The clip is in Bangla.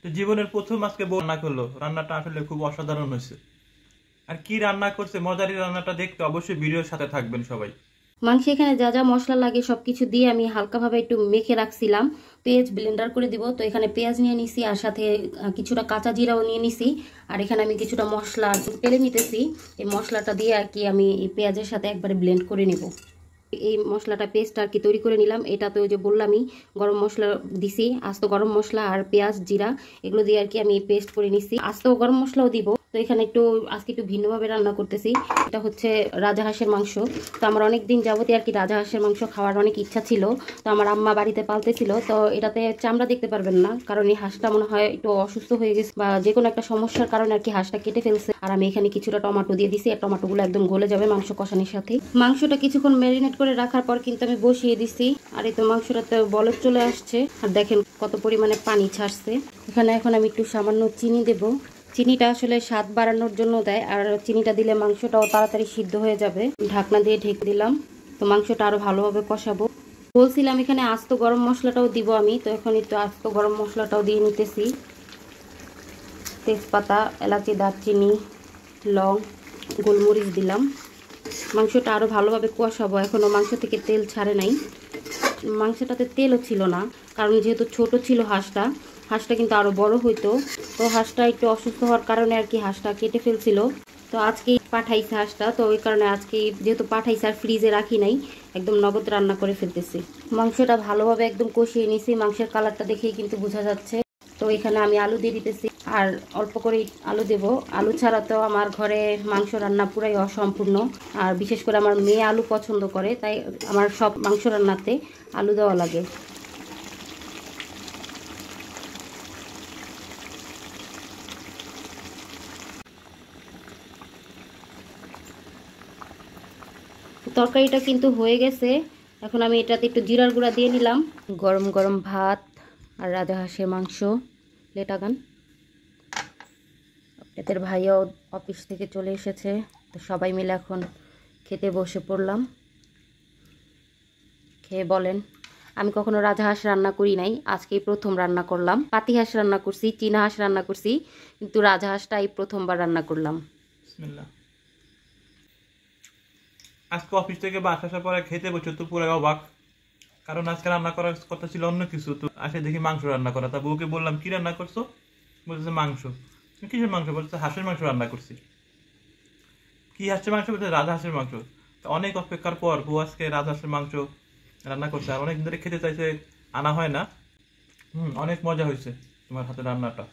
তো জীবনের প্রথম আজকে বউ রান্না করলো, রান্নাটা আসলে খুব অসাধারণ হয়েছে। আর কি রান্না করছে, মজারি রান্নাটা দেখতে অবশ্যই ভিডিওর সাথে থাকবেন সবাই। মাংস এখানে যা যা মশলা লাগে সবকিছু দিয়ে আমি হালকাভাবে একটু মেখে রাখছিলাম। পেঁয়াজ ব্লেন্ডার করে দিব, তো এখানে পেঁয়াজ নিয়ে নিছি আর সাথে কিছুটা কাঁচা জিরাও নিয়ে নিছি। আর এখানে আমি কিছুটা মশলা তেলে নিতেছি। এই মশলাটা দিয়ে আর কি আমি এই পেঁয়াজের সাথে একবারে ব্লেন্ড করে নেব। এই মশলাটা পেস্ট আর কি তৈরি করে নিলাম। এটাতে ওই যে বললামই গরম মশলা দিছি, আস্ত গরম মশলা আর পেঁয়াজ জিরা এগুলো দিয়ে আর কি আমি পেস্ট করে নিছি। আস্ত গরম মশলাও দিব। তো এখানে আজকে একটু ভিন্নভাবে রান্না করতেছি। এটা হচ্ছে রাজহাঁসের মাংস। তো আমার অনেক দিন যাবতীয় আর কি রাজহাঁসের মাংস খাওয়ার অনেক ইচ্ছা ছিল। তো আমার আম্মা বাড়িতে পালতেছিল, তো এটাতে চামড়া দেখতে পারবেন না, কারণ এই হাঁসটা মনে হয় একটু অসুস্থ হয়ে গেছে বা যে কোনো একটা সমস্যার কারণে আর কি হাঁসটা কেটে ফেলছে। আর আমি এখানে কিছুটা টমেটো দিয়ে দিছি, আর টমেটোগুলো একদম গলে যাবে মাংস কষানোর সাথে। মাংসটা কিছুক্ষণ ম্যারিনেট করে রাখার পর কিন্তু আমি বসিয়ে দিছি। আর এই তো মাংসটাতে বলক চলে আসছে, আর দেখেন কত পরিমাণে পানি ছাড়ছে। এখানে এখন আমি একটু সামান্য চিনি দেব। চিনিটা আসলে স্বাদ বাড়ানোর জন্য দেয়, আর চিনিটা দিলে মাংসটাও তাড়াতাড়ি সিদ্ধ হয়ে যাবে। ঢাকনা দিয়ে ঢেকে দিলাম। তো মাংসটা আরো ভালোভাবে কষাবো। বলছিলাম এখানে আস্ত গরম মশলাটাও দিব আমি, তো এখন একটু আস্ত গরম মশলাটাও দিয়ে নিতেছি। তেজপাতা, এলাচি, দারচিনি, লং, গোলমরিচ দিলাম। মাংসটা আরো ভালোভাবে কষাবো। এখনো মাংস থেকে তেল ছাড়ে নাই। মাংসটাতে তেলও ছিল না, কারণ যেহেতু ছোট ছিল হাঁসটা কিন্তু আরো বড় হইতো। তো হাঁসটা একটু অসুস্থ হওয়ার কারণে আর কি হাঁসটা কেটে ফেলছিল। তো আজকেই পাঠাইছে হাঁসটা, তো ওই কারণে আজকে যেহেতু পাঠাইছে আর ফ্রিজে রাখি নাই, একদম নগদ রান্না করে ফেলতেছি। মাংসটা ভালোভাবে একদম কষিয়ে নিছি। মাংসের কালারটা দেখেই কিন্তু বোঝা যাচ্ছে। তো এখানে আমি আলু দিয়ে দিতেছি, আর অল্প করে আলু দেব। আলু ছাড়া তো আমার ঘরে মাংস রান্না পুরাই অসম্পূর্ণ। আর বিশেষ করে আমার মেয়ে আলু পছন্দ করে, তাই আমার সব মাংস রান্নাতে আলু দেওয়া লাগে। তরকারিটা কিন্তু হয়ে গেছে। এখন আমি এটাতে একটু জিরার গুঁড়া দিয়ে নিলাম। গরম গরম ভাত আর রাজহাঁসের মাংস। লেটাগান এদের ভাইও অফিস থেকে চলে এসেছে, তো সবাই মিলে এখন খেতে বসে পড়লাম। খেয়ে বলেন। আমি কখনো রাজহাঁস রান্না করি নাই, আজকেই প্রথম রান্না করলাম। পাতি হাঁস রান্না করছি, চীনা হাঁস রান্না করছি, কিন্তু রাজহাঁসটা এই প্রথমবার রান্না করলাম। বিসমিল্লাহ। আজকে অফিস থেকে বাসা আসার পরে খেতে বসে তো পুরো অবাক, কারণ আজকে রান্না করার কথা ছিল অন্য কিছু, তো আসে দেখি মাংস রান্না করা। তা বউকে বললাম কি রান্না করছো, বলতেছে মাংস। কিসের মাংস, বলতেছে হাঁসের মাংস রান্না করছি। কি হাঁসের মাংস, বলতে রাজহাঁসের মাংস। অনেক অপেক্ষার পর বউ আজকে রাজহাঁসের মাংস রান্না করছে, আর অনেক ধরে খেতে চাইছে, আনা হয় না। অনেক মজা হয়েছে তোমার হাতে রান্নাটা।